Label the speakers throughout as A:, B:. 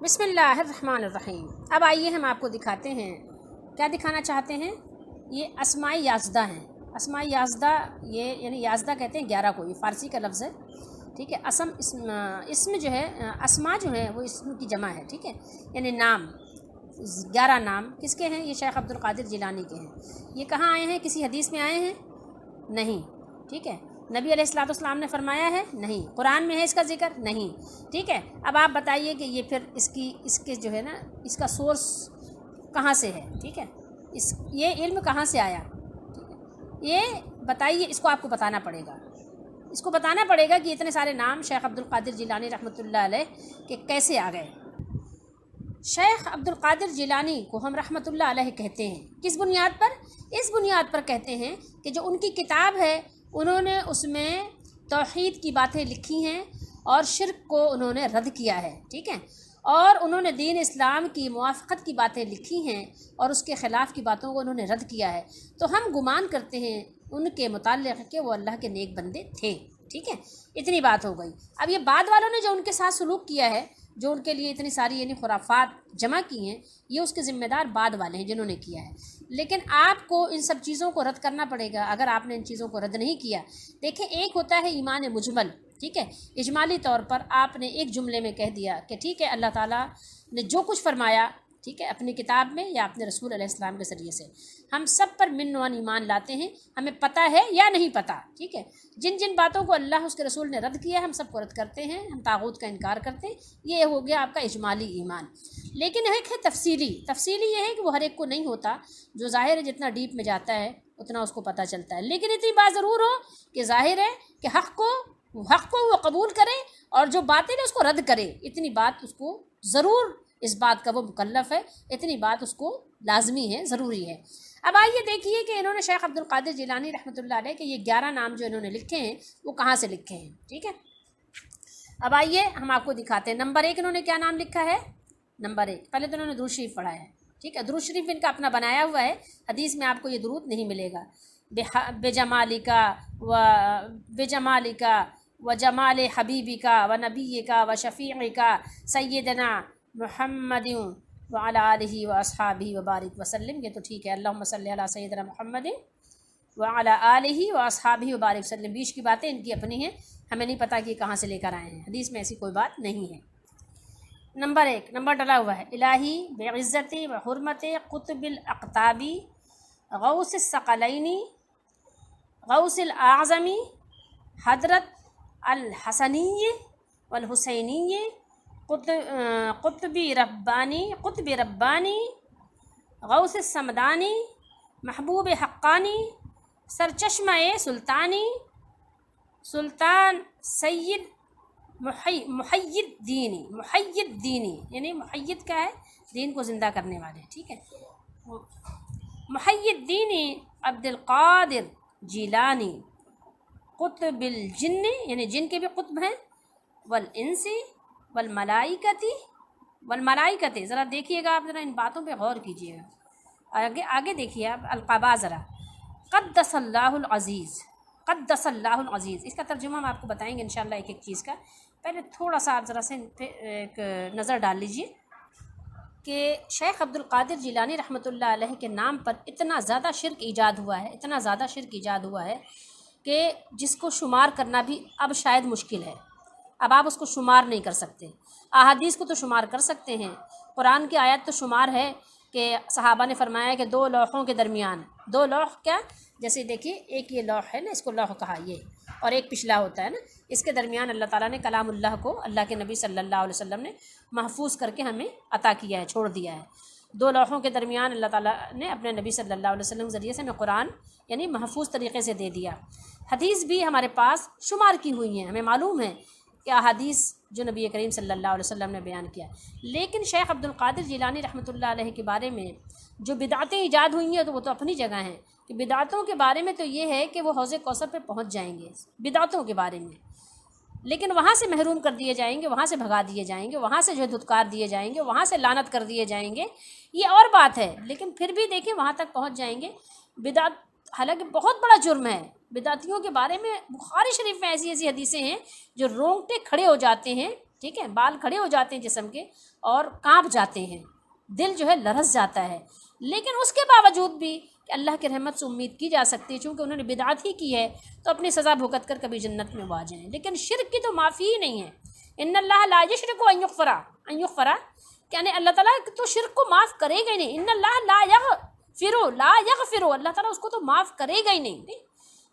A: بسم اللہ الرحمن الرحیم۔ اب آئیے ہم آپ کو دکھاتے ہیں، کیا دکھانا چاہتے ہیں؟ یہ اسماء یازدہ ہیں۔ اسماء یازدہ یہ یعنی یازدہ کہتے ہیں 11 کو، یہ فارسی کا لفظ ہے، ٹھیک ہے۔ اسم جو ہے، اسماء جو ہے وہ اسم کی جمع ہے، ٹھیک ہے، یعنی نام 11 نام کس کے ہیں؟ یہ شیخ عبد القادر جیلانی کے ہیں۔ یہ کہاں آئے ہیں؟ کسی حدیث میں آئے ہیں؟ نہیں، ٹھیک ہے۔ نبی علیہ الصلوۃ والسلام نے فرمایا ہے؟ نہیں۔ قرآن میں ہے اس کا ذکر؟ نہیں، ٹھیک ہے۔ اب آپ بتائیے کہ یہ پھر اس کے جو ہے نا، اس کا سورس کہاں سے ہے، ٹھیک ہے، یہ علم کہاں سے آیا، ٹھیک ہے، یہ بتائیے، اس کو آپ کو بتانا پڑے گا۔ اس کو بتانا پڑے گا کہ اتنے سارے نام شیخ عبد القادر جیلانی رحمۃ اللہ علیہ کے کیسے آ گئے۔ شیخ عبد القادر جیلانی کو ہم رحمۃ اللہ علیہ کہتے ہیں، کس بنیاد پر؟ اس بنیاد پر کہتے ہیں کہ جو ان کی کتاب ہے انہوں نے اس میں توحید کی باتیں لکھی ہیں اور شرک کو انہوں نے رد کیا ہے، ٹھیک ہے، اور انہوں نے دین اسلام کی موافقت کی باتیں لکھی ہیں اور اس کے خلاف کی باتوں کو انہوں نے رد کیا ہے۔ تو ہم گمان کرتے ہیں ان کے متعلق کہ وہ اللہ کے نیک بندے تھے، ٹھیک ہے۔ اتنی بات ہو گئی۔ اب یہ بعد والوں نے جو ان کے ساتھ سلوک کیا ہے، جو ان کے لیے اتنی ساری یعنی خرافات جمع کی ہیں، یہ اس کے ذمہ دار بعد والے ہیں جنہوں نے کیا ہے۔ لیکن آپ کو ان سب چیزوں کو رد کرنا پڑے گا اگر آپ نے ان چیزوں کو رد نہیں کیا۔ دیکھیں، ایک ہوتا ہے ایمان مجمل، ٹھیک ہے، اجمالی طور پر آپ نے ایک جملے میں کہہ دیا کہ ٹھیک ہے، اللہ تعالیٰ نے جو کچھ فرمایا، ٹھیک ہے، اپنی کتاب میں یا اپنے رسول علیہ السلام کے ذریعے سے، ہم سب پر من وان ایمان لاتے ہیں، ہمیں پتہ ہے یا نہیں پتہ، ٹھیک ہے۔ جن جن باتوں کو اللہ اس کے رسول نے رد کیا ہے، ہم سب کو رد کرتے ہیں، ہم طاغوت کا انکار کرتے ہیں۔ یہ ہو گیا آپ کا اجمالی ایمان۔ لیکن ایک ہے تفصیلی یہ ہے کہ وہ ہر ایک کو نہیں ہوتا، جو ظاہر ہے جتنا ڈیپ میں جاتا ہے اتنا اس کو پتہ چلتا ہے۔ لیکن اتنی بات ضرور ہو کہ ظاہر ہے کہ حق کو وہ قبول کرے اور جو باطل ہے اس کو رد کرے، اتنی بات اس کو ضرور، اس بات کا وہ مکلف ہے، اتنی بات اس کو لازمی ہے، ضروری ہے۔ اب آئیے دیکھیے کہ انہوں نے شیخ عبد القادر جیلانی رحمۃ اللہ علیہ کے یہ 11 نام جو انہوں نے لکھے ہیں وہ کہاں سے لکھے ہیں، ٹھیک ہے۔ اب آئیے ہم آپ کو دکھاتے ہیں۔ نمبر 1 انہوں نے کیا نام لکھا ہے؟ نمبر 1 پہلے تو انہوں نے درود شریف پڑھا ہے، ٹھیک ہے۔ درود شریف ان کا اپنا بنایا ہوا ہے، حدیث میں آپ کو یہ درود نہیں ملے گا۔ بجمالکا و جمال حبیبکا و نبیکا و شفیعکا سیدنا محمد وعلی آلہ و اصحابہ وبارک وسلم۔ یہ تو ٹھیک ہے، اللہم صلی علی سیدنا محمد وعلی آلہ و اصحابہ وبارک وسلم۔ بیچ کی باتیں ان کی اپنی ہیں، ہمیں نہیں پتہ کہ کہاں سے لے کر آئے ہیں، حدیث میں ایسی کوئی بات نہیں ہے۔ نمبر 1 نمبر ڈلا ہوا ہے، الہی بعزت و حرمت قطب الاقطابی غوث الثقلینی غوث الاعظمی حضرت الحسنی والحسینی قطب ربانی غوث السمدانی محبوب حقانی سرچشمہ سلطانی سلطان سید محید دینی یعنی محید کا ہے دین کو زندہ کرنے والے، ٹھیک ہے، محید دینی عبد القادر جیلانی قطب الجن یعنی جن کے بھی قطب ہیں، والانس والملائکتی ذرا دیکھیے گا، آپ ذرا ان باتوں پہ غور کیجیے گا، آگے دیکھیے آپ القابہ ذرا، قدس اللہ العزیز، قدس اللہ العزیز، اس کا ترجمہ ہم آپ کو بتائیں گے انشاءاللہ ایک ایک چیز کا۔ پہلے تھوڑا سا آپ ذرا سے ایک نظر ڈال لیجئے کہ شیخ عبد القادر جیلانی رحمۃ اللہ علیہ کے نام پر اتنا زیادہ شرک ایجاد ہوا ہے کہ جس کو شمار کرنا بھی اب شاید مشکل ہے۔ اب آپ اس کو شمار نہیں کر سکتے۔ احادیث کو تو شمار کر سکتے ہیں، قرآن کی آیت تو شمار ہے کہ صحابہ نے فرمایا کہ 2 لوحوں کے درمیان، 2 لوح کیا، جیسے دیکھیے ایک یہ لوح ہے نا، اس کو لوح کہا یہ، اور ایک پچھلا ہوتا ہے نا، اس کے درمیان اللہ تعالیٰ نے کلام اللہ کو اللہ کے نبی صلی اللہ علیہ وسلم نے محفوظ کر کے ہمیں عطا کیا ہے، چھوڑ دیا ہے۔ 2 لوحوں کے درمیان اللہ تعالیٰ نے اپنے نبی صلی اللہ علیہ وسلم کے ذریعے سے ہمیں قرآن یعنی محفوظ طریقے سے دے دیا۔ حدیث بھی ہمارے پاس شمار کی ہوئی ہیں، ہمیں معلوم ہے کہ احادیث جو نبی کریم صلی اللہ علیہ وسلم نے بیان کیا۔ لیکن شیخ عبد القادر جیلانی رحمۃ اللہ علیہ کے بارے میں جو بدعتیں ایجاد ہوئی ہیں تو وہ تو اپنی جگہ ہیں، کہ بدعتوں کے بارے میں تو یہ ہے کہ وہ حوض کوثر پہ پہنچ جائیں گے بدعتوں کے بارے میں، لیکن وہاں سے محروم کر دیے جائیں گے، وہاں سے بھگا دیے جائیں گے، وہاں سے جو ہے دھتکار دیے جائیں گے، وہاں سے لعنت کر دیے جائیں گے، یہ اور بات ہے، لیکن پھر بھی دیکھیں وہاں تک پہنچ جائیں گے۔ بدعت حالانکہ بہت بڑا جرم ہے، بدعتیوں کے بارے میں بخاری شریف میں ایسی حدیثیں ہیں جو رونگٹے کھڑے ہو جاتے ہیں ٹھیک ہے، بال کھڑے ہو جاتے ہیں جسم کے اور کانپ جاتے ہیں، دل جو ہے لرز جاتا ہے، لیکن اس کے باوجود بھی کہ اللہ کی رحمت سے امید کی جا سکتی ہے، چونکہ انہوں نے بدعت ہی کی ہے تو اپنی سزا بھگت کر کبھی جنت میں وہ آ جائیں، لیکن شرک کی تو معافی ہی نہیں ہے۔ ان اللہ لا یشرک ان یغفر، یعنی اللہ تعالیٰ تو شرک کو معاف کرے گا ہی نہیں۔ ان اللہ لا یغفر، اللہ تعالیٰ اس کو تو معاف کرے گا ہی نہیں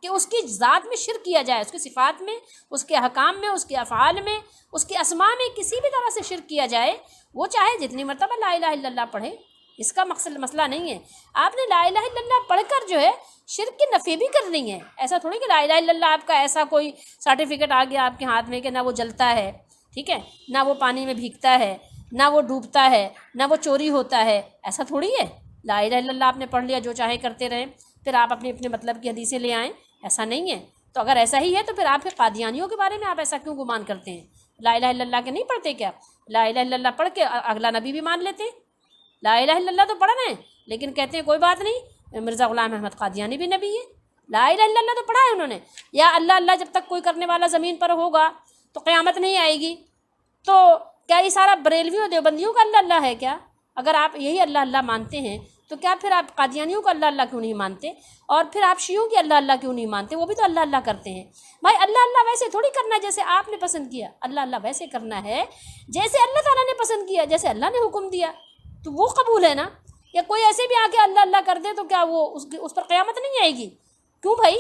A: کہ اس کی ذات میں شرک کیا جائے، اس کی صفات میں، اس کے احکام میں، اس کے افعال میں، اس کے اسماء میں کسی بھی طرح سے شرک کیا جائے، وہ چاہے جتنی مرتبہ لا الہ الا اللہ پڑھے، اس کا مسئلہ نہیں ہے۔ آپ نے لا الہ الا اللہ پڑھ کر جو ہے شرک کی نفی بھی کرنی ہے، ایسا تھوڑی کہ لا الہ الا اللہ آپ کا ایسا کوئی سرٹیفکیٹ آ گیا آپ کے ہاتھ میں کہ نہ وہ جلتا ہے، ٹھیک ہے، نہ وہ پانی میں بھیگتا ہے، نہ وہ ڈوبتا ہے، نہ وہ چوری ہوتا ہے، ایسا تھوڑی ہے۔ لا الہ الا اللہ آپ نے پڑھ لیا، جو چاہے کرتے رہیں، پھر آپ اپنے مطلب کی حدیثیں لے آئیں، ایسا نہیں ہے۔ تو اگر ایسا ہی ہے تو پھر آپ کے قادیانیوں کے بارے میں آپ ایسا کیوں گمان کرتے ہیں؟ لا الہ الا اللہ کے نہیں پڑھتے کیا؟ لا الہ الا اللہ پڑھ کے اگلا نبی بھی مان لیتے، لا الہ الا اللہ تو پڑھ رہے ہیں لیکن کہتے ہیں کوئی بات نہیں، مرزا غلام احمد قادیانی بھی نبی ہے، لا الہ الا اللہ تو پڑھا ہے انہوں نے۔ یا اللہ اللہ جب تک کوئی کرنے والا زمین پر ہوگا تو قیامت نہیں آئے گی، تو کیا یہ سارا بریلویوں دیوبندیوں کا اللہ اللہ ہے کیا؟ اگر آپ یہی اللہ اللہ مانتے ہیں تو کیا پھر آپ قادیانیوں کا اللہ اللہ کیوں نہیں مانتے؟ اور پھر آپ شیعوں کی اللہ اللہ کیوں نہیں مانتے؟ وہ بھی تو اللہ اللہ کرتے ہیں۔ بھائی اللہ اللہ ویسے تھوڑی کرنا ہے جیسے آپ نے پسند کیا، اللہ اللہ ویسے کرنا ہے جیسے اللہ تعالیٰ نے پسند کیا، جیسے اللہ نے حکم دیا، تو وہ قبول ہے نا۔ یا کوئی ایسے بھی آ کے اللہ اللہ کر دے تو کیا وہ اس پر قیامت نہیں آئے گی؟ کیوں بھائی،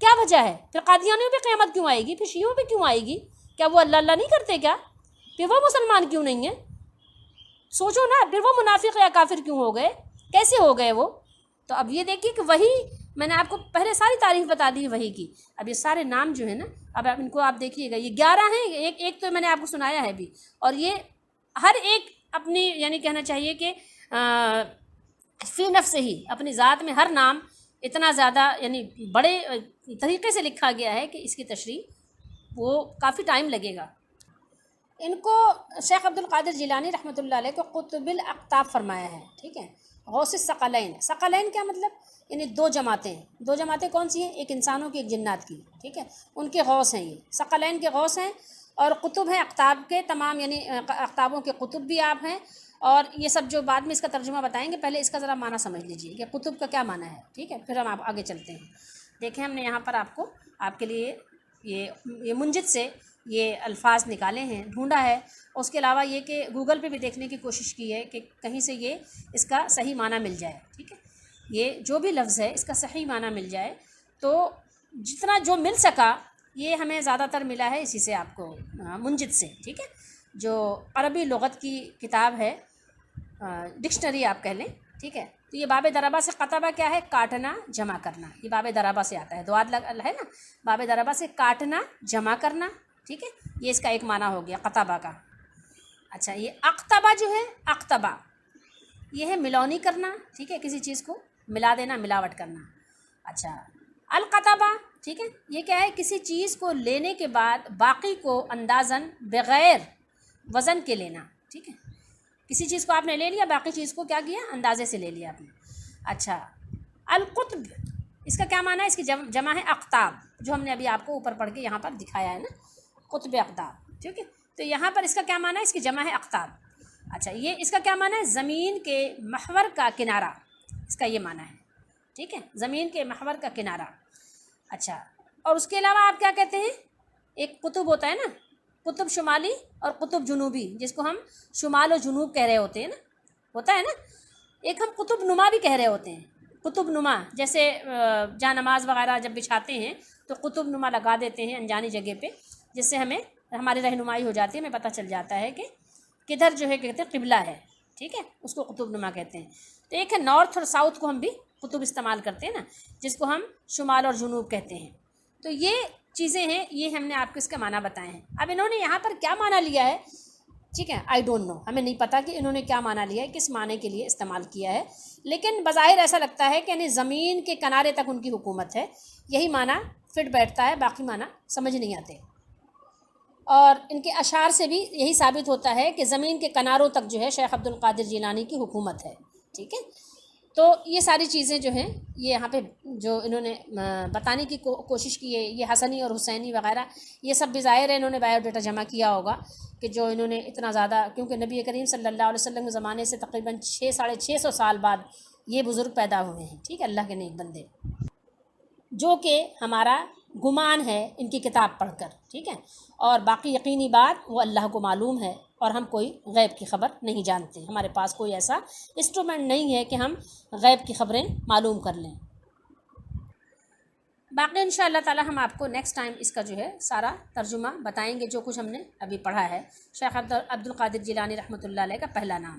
A: کیا وجہ ہے؟ پھر قادیانیوں پہ قیامت کیوں آئے گی؟ پھر شیعوں پہ کیوں آئے گی؟ کیا وہ اللہ اللہ نہیں کرتے کیا؟ پھر وہ مسلمان کیوں نہیں ہیں؟ سوچو نا، پھر وہ منافق یا کافر کیوں ہو گئے؟ کیسے ہو گئے وہ؟ تو اب یہ دیکھیے کہ وہی میں نے آپ کو پہلے ساری تعریف بتا دی وہی کی، اب یہ سارے نام جو ہے نا، اب ان کو آپ دیکھیے گا، یہ 11 ہیں، ایک تو میں نے آپ کو سنایا ہے بھی، اور یہ ہر ایک اپنی یعنی کہنا چاہیے کہ فی نفس ہی اپنی ذات میں ہر نام اتنا زیادہ یعنی بڑے طریقے سے لکھا گیا ہے کہ اس کی تشریح وہ کافی ٹائم لگے گا۔ ان کو شیخ عبد القادر جیلانی رحمۃ اللہ علیہ کو قطب الاقطاب فرمایا ہے، ٹھیک ہے۔ غوث الثقلین، ثقلین کیا مطلب؟ یعنی دو جماعتیں کون سی ہیں؟ ایک انسانوں کی ایک جنات کی، ٹھیک ہے، ان کے غوث ہیں، یہ ثقلین کے غوث ہیں، اور قطب ہیں اقطاب کے تمام، یعنی اقطابوں کے قطب بھی آپ ہیں۔ اور یہ سب جو بعد میں اس کا ترجمہ بتائیں گے، پہلے اس کا ذرا معنی سمجھ لیجئے کہ قطب کا کیا معنی ہے، ٹھیک ہے، پھر ہم آپ آگے چلتے ہیں۔ دیکھیں ہم نے یہاں پر آپ کے لیے یہ منجد سے یہ الفاظ نکالے ہیں، ڈھونڈا ہے، اس کے علاوہ یہ کہ گوگل پہ بھی دیکھنے کی کوشش کی ہے کہ کہیں سے یہ اس کا صحیح معنی مل جائے، ٹھیک ہے، یہ جو بھی لفظ ہے اس کا صحیح معنی مل جائے، تو جتنا جو مل سکا یہ ہمیں زیادہ تر ملا ہے اسی سے، آپ کو منجد سے، ٹھیک ہے، جو عربی لغت کی کتاب ہے، ڈکشنری آپ کہہ لیں، ٹھیک ہے۔ تو یہ باب ضربہ سے قطبہ کیا ہے؟ کاٹنا، جمع کرنا، یہ باب ضربہ سے آتا ہے، دواد ہے نا، باب ضربہ سے کاٹنا، جمع کرنا، ٹھیک ہے، یہ اس کا ایک معنی ہو گیا قطبہ کا۔ اچھا، یہ اقتبہ جو ہے، اقتبہ یہ ہے ملونی کرنا، ٹھیک ہے، کسی چیز کو ملا دینا، ملاوٹ کرنا۔ اچھا، القطبہ، ٹھیک ہے، یہ کیا ہے؟ کسی چیز کو لینے کے بعد باقی کو اندازاً بغیر وزن کے لینا، ٹھیک ہے، کسی چیز کو آپ نے لے لیا، باقی چیز کو کیا کیا؟ اندازے سے لے لیا آپ نے۔ اچھا، القطب اس کا کیا معنی ہے؟ اس کی جمع ہے اقطاب، جو ہم نے ابھی آپ کو اوپر پڑھ کے یہاں پر دکھایا ہے نا، قطب اقطاب، ٹھیک ہے، تو یہاں پر اس کا کیا معنی ہے؟ اس کی جمع ہے اقطاب۔ اچھا، یہ اس کا کیا معنی ہے؟ زمین کے محور کا کنارہ، اس کا یہ معنی ہے، ٹھیک ہے، زمین کے محور کا کنارہ۔ اچھا، اور اس کے علاوہ آپ کیا کہتے ہیں؟ ایک قطب ہوتا ہے نا، قطب شمالی اور قطب جنوبی، جس کو ہم شمال و جنوب کہہ رہے ہوتے ہیں نا، ہوتا ہے نا، ایک ہم قطب نما بھی کہہ رہے ہوتے ہیں، قطب نما، جیسے جہاں نماز وغیرہ جب بچھاتے ہیں تو قطب نما لگا دیتے ہیں انجانی جگہ پہ، جس سے ہمیں ہماری رہنمائی ہو جاتی ہے، ہمیں پتہ چل جاتا ہے کہ کدھر جو ہے کہتے ہیں قبلہ ہے، ٹھیک ہے، اس کو قطب نما کہتے ہیں۔ تو ایک ہے نارتھ اور ساؤتھ کو ہم بھی قطب استعمال کرتے ہیں نا، جس کو ہم شمال اور جنوب کہتے ہیں۔ تو یہ چیزیں ہیں، یہ ہم نے آپ کو اس کا معنی بتائے ہیں۔ اب انہوں نے یہاں پر کیا معنی لیا ہے، ٹھیک ہے، آئی ڈونٹ نو، ہمیں نہیں پتہ کہ انہوں نے کیا معنی لیا ہے، کس معنی کے لیے استعمال کیا ہے، لیکن بظاہر ایسا لگتا ہے کہ یعنی زمین کے کنارے تک ان کی حکومت ہے، یہی معنی فٹ بیٹھتا ہے، باقی معنی سمجھ نہیں آتے۔ اور ان کے اشعار سے بھی یہی ثابت ہوتا ہے کہ زمین کے کناروں تک جو ہے شیخ عبد القادر جیلانی کی حکومت ہے، ٹھیک ہے۔ تو یہ ساری چیزیں جو ہیں یہ یہاں پہ جو انہوں نے بتانے کی کوشش کی ہے، یہ حسنی اور حسینی وغیرہ یہ سب بھی ظاہر ہے انہوں نے بایو ڈیٹا جمع کیا ہوگا کہ جو انہوں نے اتنا زیادہ، کیونکہ نبی کریم صلی اللہ علیہ وسلم کے زمانے سے تقریباً 600 سال بعد یہ بزرگ پیدا ہوئے ہیں، ٹھیک ہے، اللہ کے نیک بندے، جو کہ ہمارا گمان ہے ان کی کتاب پڑھ کر، ٹھیک ہے، اور باقی یقینی بات وہ اللہ کو معلوم ہے، اور ہم کوئی غیب کی خبر نہیں جانتے، ہمارے پاس کوئی ایسا انسٹرومنٹ نہیں ہے کہ ہم غیب کی خبریں معلوم کر لیں۔ باقی ان شاء اللہ تعالی ہم آپ کو نیکسٹ ٹائم اس کا جو ہے سارا ترجمہ بتائیں گے، جو کچھ ہم نے ابھی پڑھا ہے۔ شیخ عبد القادر جیلانی رحمۃ اللہ علیہ کا پہلا نام۔